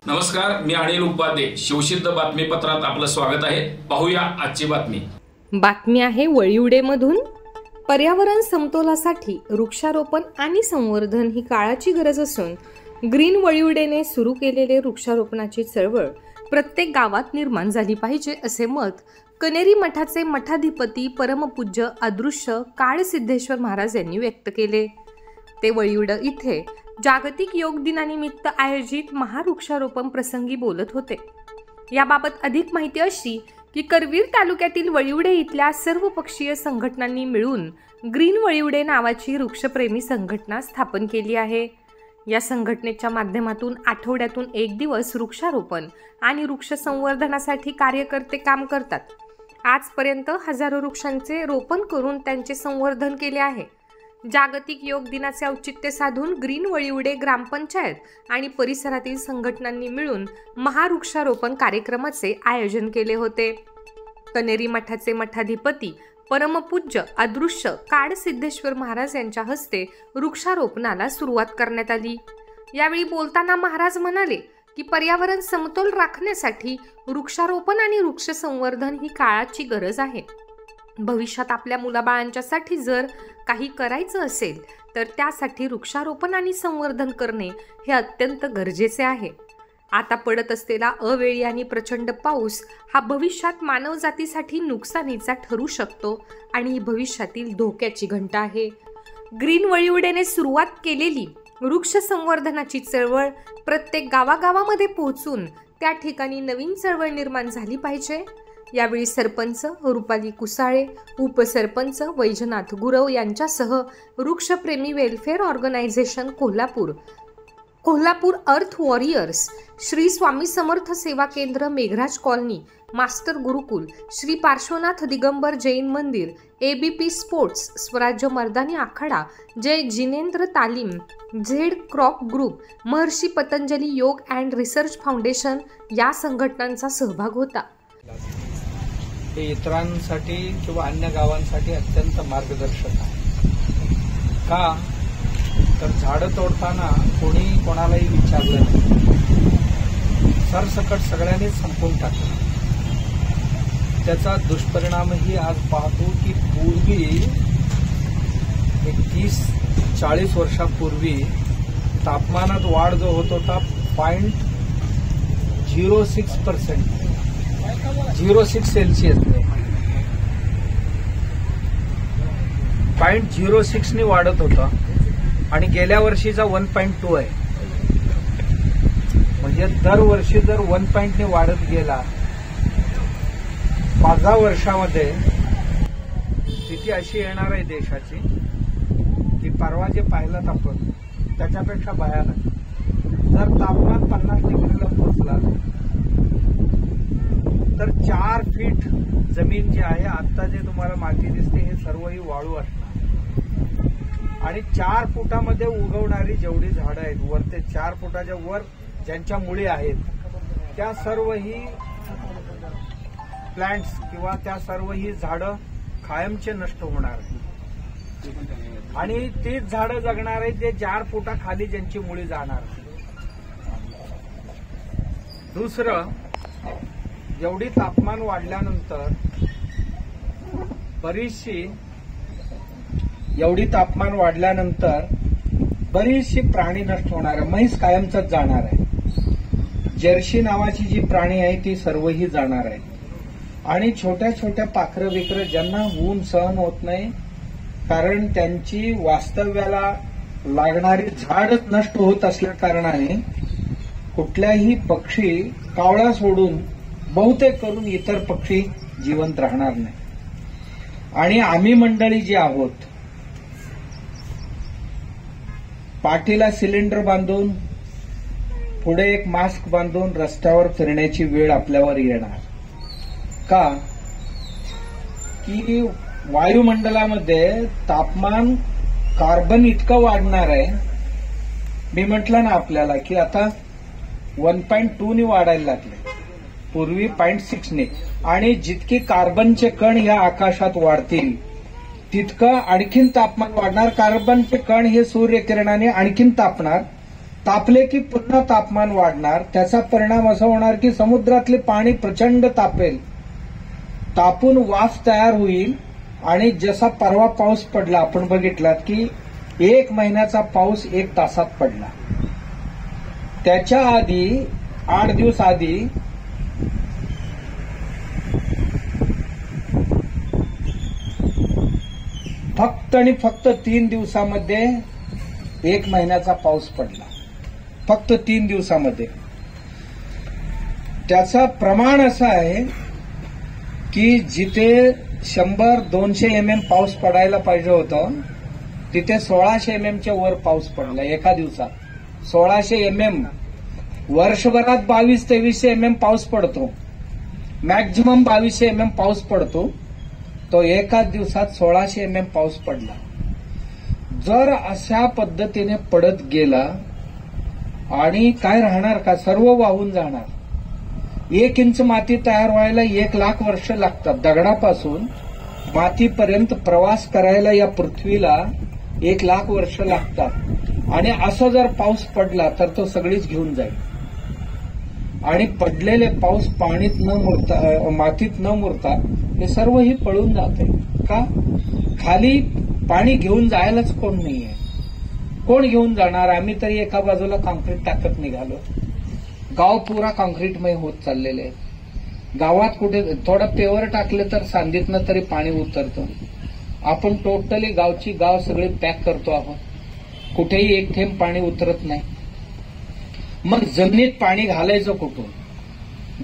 नमस्कार, मी अनिल उपाध्ये. शिवसिद्ध बातमीपत्रात आपलं स्वागत आहे. पाहूया आजची बातमी. बातमी आहे वळिवडेमधून. पर्यावरण समतोलासाठी वृक्षारोपण आणि संवर्धन ही काळाची गरज असून ग्रीन वळिवडेने सुरू केलेले वृक्षारोपणाची चळवळ प्रत्येक गावात निर्माण झाली पाहिजे असे मत कनेरी मठाचे मठाधिपती परमपूज्य अदृश्य काळसिद्धेश्वर महाराज यांनी व्यक्त केले. ते वळिवड इथे जागतिक योग दिनानिमित्त आयोजित महावृक्षारोपण प्रसंगी बोलत होते. याबाबत अधिक माहिती अशी की करवीर तालुक्यातील वळिवडे इथल्या सर्वपक्षीय संघटनांनी मिळून ग्रीन वळिवडे नावाची वृक्षप्रेमी संघटना स्थापन केली आहे. या संघटनेच्या माध्यमातून आठवड्यातून एक दिवस वृक्षारोपण आणि वृक्ष संवर्धनासाठी कार्यकर्ते काम करतात. आजपर्यंत हजारो वृक्षांचे रोपण करून त्यांचे संवर्धन केले आहे. जागतिक योग दिनाचे औचित्य साधून ग्रीन वळिवडे ग्रामपंचायत आणि परिसरातील संघटनांनी मिळून महावृक्षारोपण कार्यक्रमाचे आयोजन केले होते. कनेरी मठाचे मठाधिपती परमपूज्य अदृश्य काळसिद्धेश्वर महाराज यांच्या हस्ते वृक्षारोपणाला सुरुवात करण्यात आली. यावेळी बोलताना महाराज म्हणाले की पर्यावरण समतोल राखण्यासाठी वृक्षारोपण आणि वृक्ष संवर्धन ही काळाची गरज आहे. भविष्यात आपल्या मुलाबाळांच्यासाठी जर काही करायचं असेल तर त्यासाठी वृक्षारोपण आणि संवर्धन करणे हे अत्यंत गरजेचे आहे. आता पडत असलेला अवेळी आणि प्रचंड पाऊस हा भविष्यात मानवजातीसाठी नुकसानीचा ठरू शकतो आणि ही भविष्यातील धोक्याची घंटा आहे. ग्रीन वळिवडेने सुरुवात केलेली वृक्ष संवर्धनाची चळवळ प्रत्येक गावागावामध्ये पोहोचून त्या ठिकाणी नवीन चळवळ निर्माण झाली पाहिजे. यावेळी सरपंच रुपाली कुसाळे, उपसरपंच वैजनाथ गुरव यांच्यासह वृक्षप्रेमी वेलफेअर ऑर्गनायझेशन कोल्हापूर अर्थ वॉरियर्स, श्री स्वामी समर्थ सेवा केंद्र मेघराज कॉलनी, मास्टर गुरुकुल, श्री पार्श्वनाथ दिगंबर जैन मंदिर, एबीपी स्पोर्ट्स, स्वराज्य मर्दानी आखाडा, जय जिनेंद्र तालीम, झेड क्रॉप ग्रुप, महर्षी पतंजली योग अँड रिसर्च फाउंडेशन या संघटनांचा सहभाग होता. हे इतरांसाठी किंवा अन्य गावांसाठी अत्यंत मार्गदर्शक आहे. का तर झाडं तोडताना कोणी कोणालाही विचारलं नाही, सरसकट सगळ्यांनीच संपवून टाकलं. त्याचा दुष्परिणामही आज पाहतो की पूर्वी 30-40 वर्षापूर्वी तापमानात वाढ जो होत होता 0.06%, 0.6 सेल्सिअस 0.06 ने वाढत होता आणि गेल्या वर्षीचा 1.2 आहे. म्हणजे दरवर्षी जर 1 ने वाढत गेला 5 वर्षामध्ये स्थिती अशी येणार आहे देशाची की परवा जे पाहिलं आपण त्याच्यापेक्षा भयानक. जर तापमान 50 डिग्रीला पोहोचला तर 4 फीट जमीन जी आहे, आता जे तुम्हाला माती दिसते हे सर्व ही वाळू असणार आणि 4 फुटामध्ये उगवणारी जेवढी झाडं आहेत, वर ते 4 फुटाच्या वर ज्यांच्या मुळी आहेत त्या सर्व ही प्लांट्स किंवा त्या सर्व ही झाडं कायमचे नष्ट होणार आणि तीच झाडं जगणार आहेत जे 4 फुटाखाली ज्यांची मुळी जाणार. दुसरं, एवढी तापमान वाढल्यानंतर बरीचशी प्राणी नष्ट होणार आहे. म्हैस कायमचाच जाणार आहे. जर्सी नावाची जी प्राणी आहे ती सर्वही जाणार आहे आणि छोट्या छोट्या पाखरं विखरं ज्यांना ऊन सहन होत नाही कारण त्यांची वास्तव्याला लागणारी झाडच नष्ट होत असल्या कारणाने कुठल्याही पक्षी, कावळा सोडून बहुतेक करून इतर पक्षी जिवंत राहणार नाही. आणि आम्ही मंडळी जी आहोत, पाठीला सिलेंडर बांधून पुढे एक मास्क बांधून रस्त्यावर फिरण्याची वेळ आपल्यावर येणार. का की वायुमंडलामध्ये तापमान कार्बन इतकं वाढणार आहे. मी म्हटलं ना आपल्याला की आता 1.2 ने वाढायला लागले, पूर्वी 0.6 ने. आणि जितके कार्बनचे कण या आकाशात वाढतील तितकं आणखीन तापमान वाढणार. कार्बनचे कण हे सूर्यकिरणाने आणखीन तापणार तापले की पुन्हा तापमान वाढणार. त्याचा परिणाम असा होणार की समुद्रातले पाणी प्रचंड तापेल, तापून वाफ तयार होईल. आणि जसा परवा पाऊस पडला, आपण बघितलात की 1 महिन्याचा पाऊस 1 तासात पडला. त्याच्या आधी 8 दिवस आधी फक्त आणि फक्त 3 दिवसामध्ये 1 महिन्याचा पाऊस पडला. फक्त 3 दिवसामध्ये. त्याचं प्रमाण असं आहे की जिथे 100-200 mm पाऊस पडायला पाहिजे होतं, तिथे 1600 mm वर पाऊस पडला एका दिवसात. 1600 mm. वर्षभरात 2200-2300 mm पाऊस पडतो. मॅक्झिमम 2200 mm पाऊस पडतो. तो एकाच दिवसात 1600 mm पाऊस पडला. जर अशा पद्धतीने पडत गेला आणि काय राहणार का? सर्व वाहून जाणार. 1 इंच माती तयार व्हायला 1 लाख वर्ष लागतात. दगडापासून मातीपर्यंत प्रवास करायला या पृथ्वीला 1 लाख वर्ष लागतात. आणि असं जर पाऊस पडला तर तो सगळीच घेऊन जाईल. आणि पडलेले पाऊस पाणीत न मुरता, मातीत न मुरता हे सर्व ही पळून जाते. का? खाली पाणी घेऊन जायलाच कोण नाहीये. कोण घेऊन जाणार? आम्ही तरी एका बाजूला कॉन्क्रीट टाकत निघालो. गाव पुरा कॉन्क्रीटमय होत चाललेले आहे. गावात कुठे थोडं पेवर टाकलं तर सांदीतनं तरी पाणी उतरतं. आपण टोटली गाव सगळे पॅक करतो आहोत. कुठेही 1 थेंब पाणी उतरत नाही. मग जमिनीत पाणी घालायचं कुठून?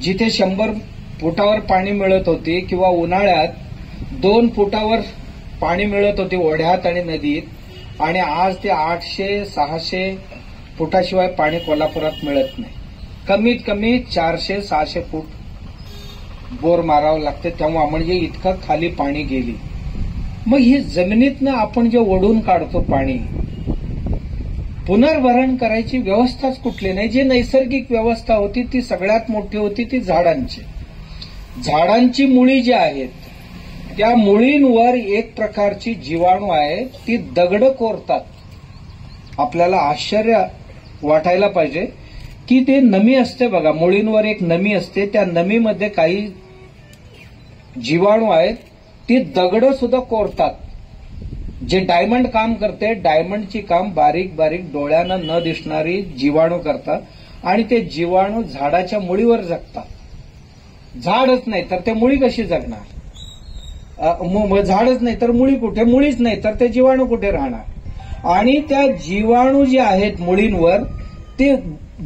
जिथे 100 फुटावर पाणी मिळत होते किंवा उन्हाळ्यात 2 फुटावर पाणी मिळत होते ओढ्यात आणि नदीत, आणि आज ते 800-600 फुटाशिवाय पाणी कोल्हापुरात मिळत नाही. कमीत कमी 400-600 फूट बोर मारावं लागते तेव्हा, म्हणजे इतकं खाली पाणी गेली. मग ही जमिनीतनं आपण जे ओढून काढतो पाणी, पुनर्भरण करायची व्यवस्थाच कुठली नाही. जी नैसर्गिक व्यवस्था होती ती सगळ्यात मोठी होती ती झाडांची. झाडांची मुळी जी आहेत त्या मुळींवर एक प्रकारची जीवाणू आहे, ती दगड कोरतात. आपल्याला आश्चर्य वाटायला पाहिजे की ते नमी असते बघा, मुळींवर एक नमी असते. त्या नमीमध्ये काही जीवाणू आहेत, ती दगड सुद्धा कोरतात. जे डायमंड काम करते, डायमंडची काम बारीक बारीक डोळ्यानं न दिसणारी जीवाणू करतात. आणि ते जीवाणू झाडाच्या मुळीवर जगतात. झाडच नाही तर ते मुळी कशी जगणार? झाडच नाही तर मुळी कुठे? मुळीच नाही तर ते जीवाणू कुठे राहणार? आणि त्या जीवाणू जे आहेत मुळींवर, ते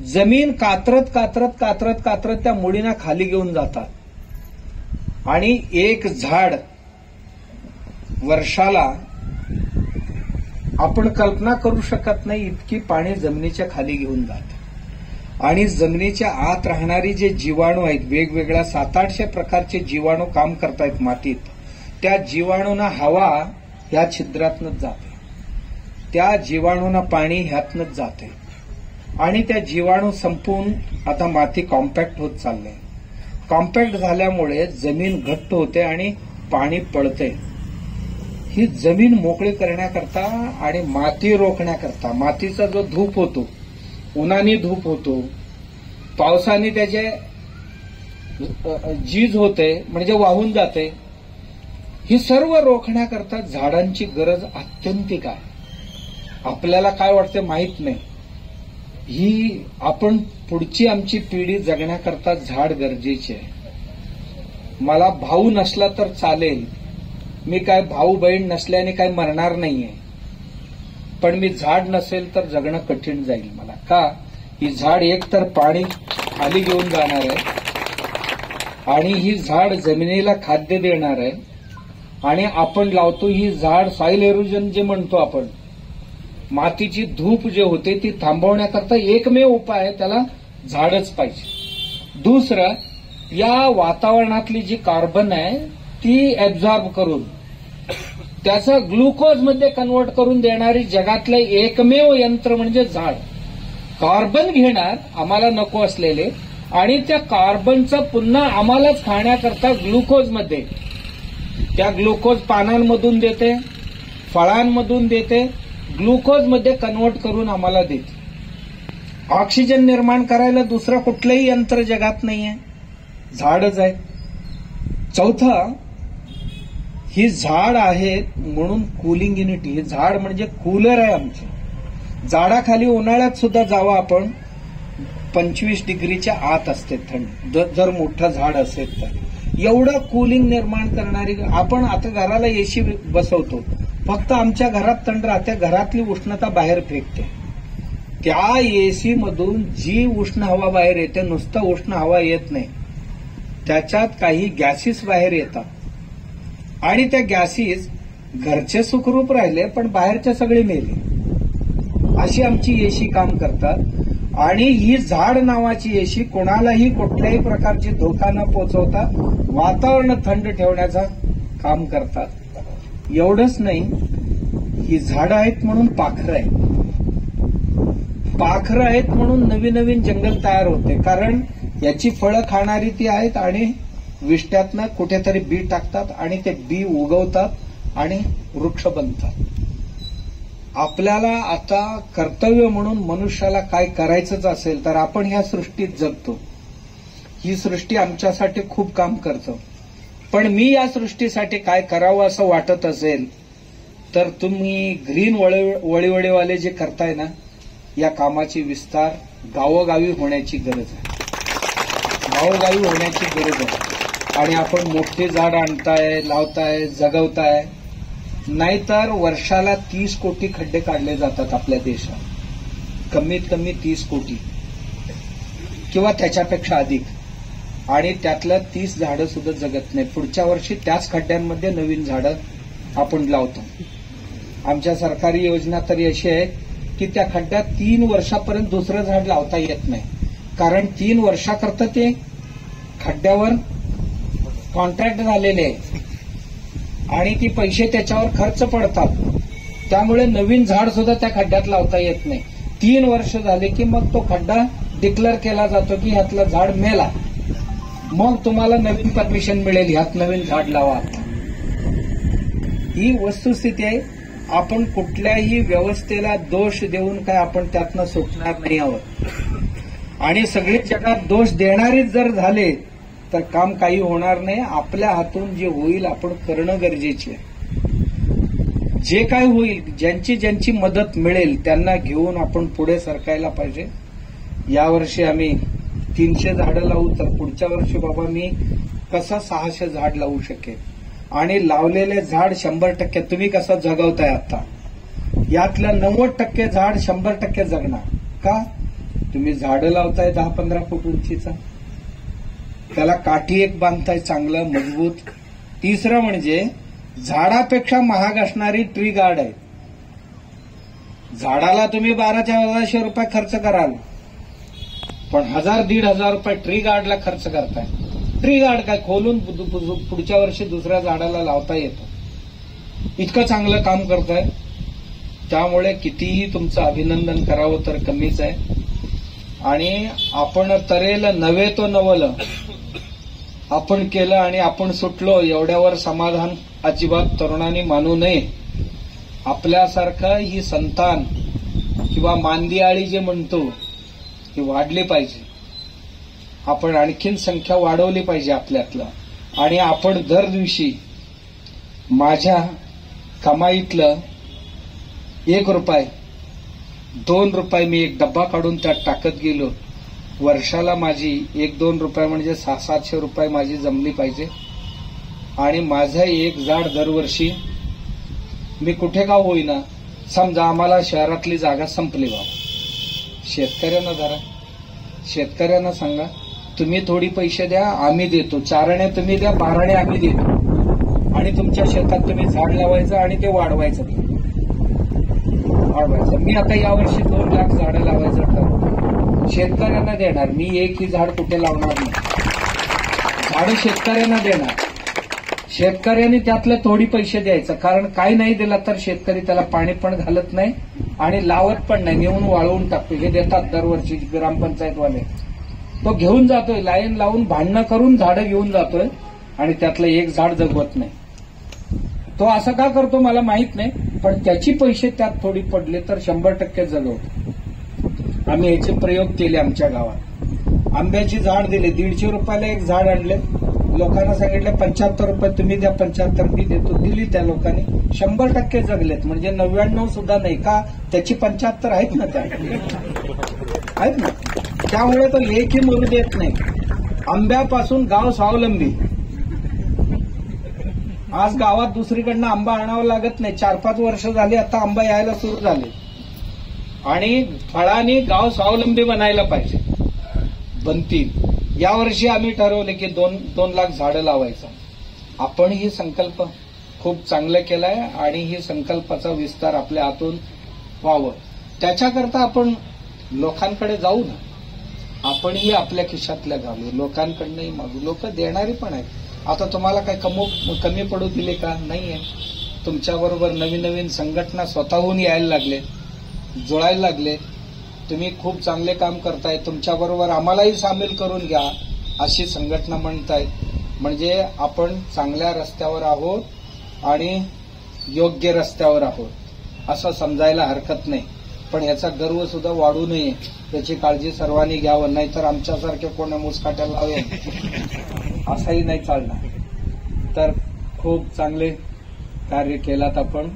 जमीन कात्रत कात्रत कात्रत कात्रत त्या मुळींना खाली घेऊन जातात. आणि एक झाड वर्षाला आपण कल्पना करू शकत नाही इतकी पाणी जमिनीच्या खाली घेऊन जाते. आणि जमिनीच्या आत राहणारी जे जीवाणू आहेत, वेगवेगळ्या 700-800 प्रकारचे जीवाणू काम करतायत मातीत. त्या जीवाणूंना हवा ह्या छिद्रातनच जाते, त्या जीवाणूंना पाणी ह्यातनच जाते. आणि त्या जीवाणू संपून आता माती कॉम्पॅक्ट होत चालले. कॉम्पॅक्ट झाल्यामुळे जमीन घट्ट होते आणि पाणी पळते. ही जमीन मोकळी करण्याकरता आणि माती रोखण्याकरता, मातीचा जो धूप होतो, उन्हाने धूप होतो, पावसाने त्याचे झीज होते म्हणजे वाहून जाते, ही सर्व रोखण्याकरता झाडांची गरज अत्यंतिक आहे. आपल्याला काय वाटते माहीत नाही. ही आपण पुढची आमची पिढी जगण्याकरता झाड गरजेची आहे. मला भाऊ नसला तर चालेल, मी काय भाऊ बहीण नसल्याने काय मरणार नाहीये, पण मी झाड नसेल तर जगणं कठीण जाईल मला. का? ही झाड एक तर पाणी खाली घेऊन जाणार आहे आणि ही झाड जमिनीला खाद्य देणार आहे. आणि आपण लावतो ही झाड सॉइल एरोजन जे म्हणतो आपण, मातीची धूप जे होते ती थांबवण्याकरता एकमेव उपाय आहे, त्याला झाडच पाहिजे. दुसरं, या वातावरणातली जी कार्बन आहे ती ऍब्झॉर्ब करून त्याचं ग्लुकोजमध्ये कन्व्हर्ट करून देणारी जगातलं एकमेव यंत्र म्हणजे झाड. कार्बन घेणार आम्हाला नको असलेले आणि त्या कार्बनचं पुन्हा आम्हालाच खाण्याकरता ग्लुकोजमध्ये, त्या ग्लुकोज पानांमधून देते, फळांमधून देते, ग्लुकोजमध्ये कन्व्हर्ट करून आम्हाला देते. ऑक्सिजन निर्माण करायला दुसरं कुठलंही यंत्र जगात नाहीये, झाडच आहे. चौथं, ही झाड आहेत म्हणून कूलिंग युनिट, हे झाड म्हणजे कूलर आहे आमचे. झाडाखाली उन्हाळ्यात सुद्धा जावं आपण, 25 डिग्रीच्या आत असते थंड, जर मोठं झाड असेल तर. एवढं कूलिंग निर्माण करणारी. आपण आता घराला एसी बसवतो, फक्त आमच्या घरात थंड राहते, घरातली उष्णता बाहेर फेकते. त्या एसी मधून जी उष्ण हवा बाहेर येते, नुसतं उष्ण हवा येत नाही, त्याच्यात काही गॅसेस बाहेर येतात आणि त्या गॅसेस घरचे सुखरूप राहिले पण बाहेरचे सगळे मेले. अशी आमची एसी काम करतात. आणि ही झाड नावाची एसी कोणालाही कुठल्याही प्रकारची धोका न पोचवता वातावरण थंड ठेवण्याचा काम करतात. एवढंच नाही, ही झाडं आहेत म्हणून पाखरं आहेत. पाखरं आहेत म्हणून नवीन नवीन जंगल तयार होते, कारण याची फळं खाणारी ती आहेत आणि विष्ट्यातनं कुठेतरी बी टाकतात आणि ते बी उगवतात आणि वृक्ष बनतात. आपल्याला आता कर्तव्य म्हणून मनुष्याला काय करायचंच असेल तर आपण ह्या सृष्टीत जगतो. ही सृष्टी आमच्यासाठी खूप काम करतं. पण मी या सृष्टीसाठी काय करावं असं वाटत असेल तर तुम्ही ग्रीन वळीवडेवाले जे करताय ना, या कामाची विस्तार गावोगावी होण्याची गरज आहे. गावोगावी होण्याची गरज आहे. आणि आपण मोठी झाड आणताय, लावताय, जगवताय. नाहीतर वर्षाला 30 कोटी खड्डे काढले जातात आपल्या देशात, कमीत कमी 30 कोटी किंवा त्याच्यापेक्षा अधिक. आणि त्यातलं 30 झाडं सुद्धा जगत नाही. पुढच्या वर्षी त्याच खड्ड्यांमध्ये नवीन झाडं आपण लावतो. आमच्या सरकारी योजना तरी अशी आहे की त्या खड्ड्यात 3 वर्षापर्यंत दुसरं झाड लावता येत नाही, कारण 3 वर्षाकरता ते खड्ड्यावर कॉन्ट्रॅक्ट झालेले आहे आणि ती पैसे त्याच्यावर खर्च पडतात. त्यामुळे नवीन झाड सुद्धा त्या खड्ड्यात लावता येत नाही. 3 वर्ष झाले की मग तो खड्डा डिक्लेअर केला जातो की ह्यातलं झाड मेला, मग तुम्हाला नवीन परमिशन मिळेल, ह्यात नवीन झाड लावा. ही वस्तुस्थिती आहे. आपण कुठल्याही व्यवस्थेला दोष देऊन काय आपण त्यातनं सुटणार नाही आहोत. आणि सगळे जगात दोष देणारेच जर झाले तर काम काही होणार नाही. आपल्या हातून जे होईल आपण करणं गरजेचे आहे. जे काय होईल, ज्यांची ज्यांची मदत मिळेल त्यांना घेऊन आपण पुढे सरकायला पाहिजे. यावर्षी आम्ही 300 झाडं लावू तर पुढच्या वर्षी बाबा मी कसं 600 झाड लावू शकेल. आणि लावलेले झाड 100% तुम्ही कसं जगवताय आता, यातलं 90% झाड 100% जगणार. का? तुम्ही झाडं लावताय 10-15 फूट उंचीचा, त्याला काठी एक बांधताय चांगलं मजबूत. तिसरं म्हणजे झाडापेक्षा महाग असणारी ट्री गार्ड आहे. झाडाला तुम्ही 1200-1400 रुपये खर्च कराल, पण 1000-1500 रुपये ट्री गार्डला खर्च करताय. ट्री गार्ड काय खोलून पुढच्या वर्षी दुसऱ्या झाडाला लावता येतं. इतकं चांगलं काम करताय. त्यामुळे कितीही तुमचं अभिनंदन करावं तर कमीच आहे. आणि आपण तरेल नव्हे तो नवल आपण केलं आणि आपण सुटलो एवढ्यावर समाधान अजिबात तरुणांनी मानू नये. आपल्यासारखं ही संतान किंवा मांदियाळी जे म्हणतो ती वाढली पाहिजे. आपण आणखीन संख्या वाढवली पाहिजे आपल्यातलं. आणि आपण दर दिवशी माझ्या कमाईतलं 1 रुपये 2 रुपये मी एक डब्बा काढून त्यात टाकत गेलो. वर्षाला माझी 1-2 रुपये म्हणजे 600-700 रुपये माझी जमली पाहिजे. आणि माझं एक झाड दरवर्षी मी कुठे का होईना, समजा आम्हाला शहरातली जागा संपली बा, शेतकऱ्यांना धरा, शेतकऱ्यांना सांगा तुम्ही थोडी पैसे द्या, आम्ही देतो. चारणे तुम्ही द्या, बाराणे आम्ही देतो. आणि तुमच्या शेतात तुम्ही झाड लावायचं आणि ते वाढवायचं. मी आता यावर्षी 2 लाख झाडं लावायचं ठरवलं. शेतकऱ्यांना देणार, मी एकही झाड कुठे लावणार नाही. झाडं शेतकऱ्यांना देणार. शेतकऱ्यांनी त्यातले थोडी पैसे द्यायचं, कारण काही नाही दिला तर शेतकरी त्याला पाणी पण घालत नाही आणि लावत पण नाही, नेऊन वाळवून टाकतो. हे देतात दरवर्षी ग्रामपंचायतवाले. तो घेऊन जातोय, लाईन लावून भांडणं करून झाडं घेऊन जातोय आणि त्यातलं एक झाड जगवत नाही. तो असं का करतो मला माहित नाही, पण त्याची पैसे त्यात थोडी पडले तर 100% जगवतो. आम्ही याचे प्रयोग केले आमच्या गावात. आंब्याची झाड दिले, 150 रुपयाला एक झाड आणले, लोकांना सांगितलं 75 रुपये तुम्ही द्या, 75 मी देतो. दिली त्या लोकांनी, 100% जगलेत. म्हणजे 99 सुद्धा नाही का, त्याची 75 आहेत ना, त्या आहेत ना. त्यामुळे तो लेखही मरू देत नाही. आंब्यापासून गाव स्वावलंबी. आज गावात दुसरीकडनं आंबा आणावा लागत नाही. 4-5 वर्ष झाली आता आंबा यायला सुरू झाले. आणि फळांनी गाव स्वावलंबी बनायला पाहिजे. बनतील. यावर्षी आम्ही ठरवले की 2 लाख झाडं लावायचं. आपण ही संकल्प खूप चांगला केलाय आणि ही संकल्पाचा विस्तार आपल्या हातून व्हावं. त्याच्याकरता आपण लोकांकडे जाऊ ना. आपणही आपल्या खिशातल्या घालू, लोकांकडनंही मागू. लोक देणारी पण आहेत. आता तुम्हाला काय कमी पडू दिले का? नाहीये. तुमच्याबरोबर नवीन नवीन संघटना स्वतःहून यायला लागले, जुळायला लागले. तुम्ही खूप चांगले काम करताय. तुमच्याबरोबर आम्हालाही सामील करून घ्या अशी संघटना म्हणतायत. म्हणजे आपण चांगल्या रस्त्यावर आहोत आणि योग्य रस्त्यावर आहोत असं समजायला हरकत नाही. पण याचा गर्व सुद्धा वाढू नये याची काळजी सर्वांनी घ्यावं. नाहीतर आमच्यासारख्या कोणा मुसकाट्याला लावेल असंही नाही चालणार. तर खूप चांगले कार्य केलात आपण.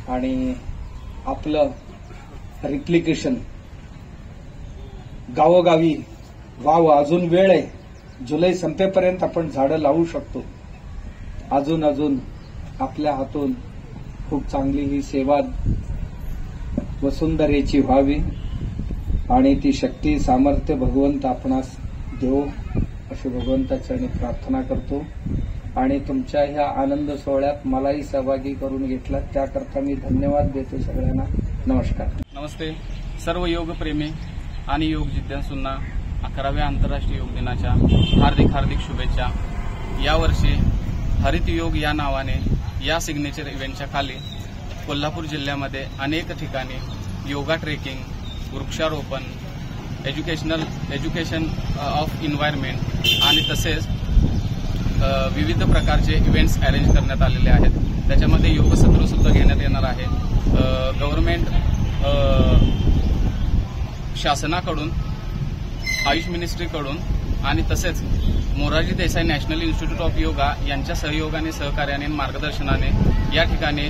आणि आपलं रिप्लिकेशन गावोगावी व्हावं. अजून वेळ आहे. जुलै संपेपर्यंत आपण झाडं लावू शकतो. अजून आपल्या हातून खूप चांगली ही सेवा वसुंधरेची व्हावी आणि ती शक्ती सामर्थ्य भगवंत आपणास देवो अशी भगवंताचरणी प्रार्थना करतो. आणि तुमच्या ह्या आनंद सोहळ्यात मलाही सहभागी करून घेतला त्याकरता मी धन्यवाद देतो सगळ्यांना. नमस्कार. नमस्ते. सर्व योगप्रेमी आणि योग जिज्ञासूंना 11व्या आंतरराष्ट्रीय योग दिनाच्या हार्दिक शुभेच्छा. यावर्षी हरित योग या नावाने या सिग्नेचर इव्हेंटच्या खाली कोल्हापूर जिल्ह्यामध्ये अनेक ठिकाणी योगा ट्रेकिंग, वृक्षारोपण, एज्युकेशन ऑफ एन्व्हायरमेंट आणि तसेच विविध प्रकारचे इव्हेंट्स अरेंज करण्यात आलेले आहेत. त्याच्यामध्ये योग सत्र सुद्धा घेण्यात येणार आहे. गव्हर्नमेंट शासनाकडून, आयुष मिनिस्ट्रीकडून आणि तसेच Morarji Desai national institute of yoga यांच्या सहयोगाने, सहकार्याने, मार्गदर्शनाने या ठिकाणी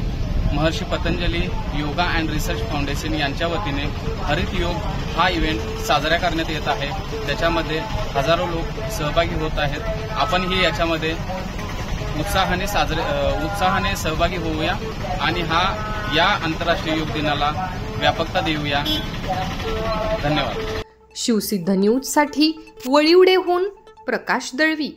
Maharshi Patanjali yoga and research foundation यांच्या वतीने हरित योग हा इव्हेंट साजरा करण्यात येत आहे. त्याच्यामध्ये हजारो लोक सहभागी होत आहेत. आपणही याच्यामध्ये उत्साहाने सहभागी होऊया आणि या आंतरराष्ट्रीय योग दिनाला व्यापकता देऊया. धन्यवाद. शिवसिद्ध न्यूजसाठी वळिवडेहून प्रकाश दळवी.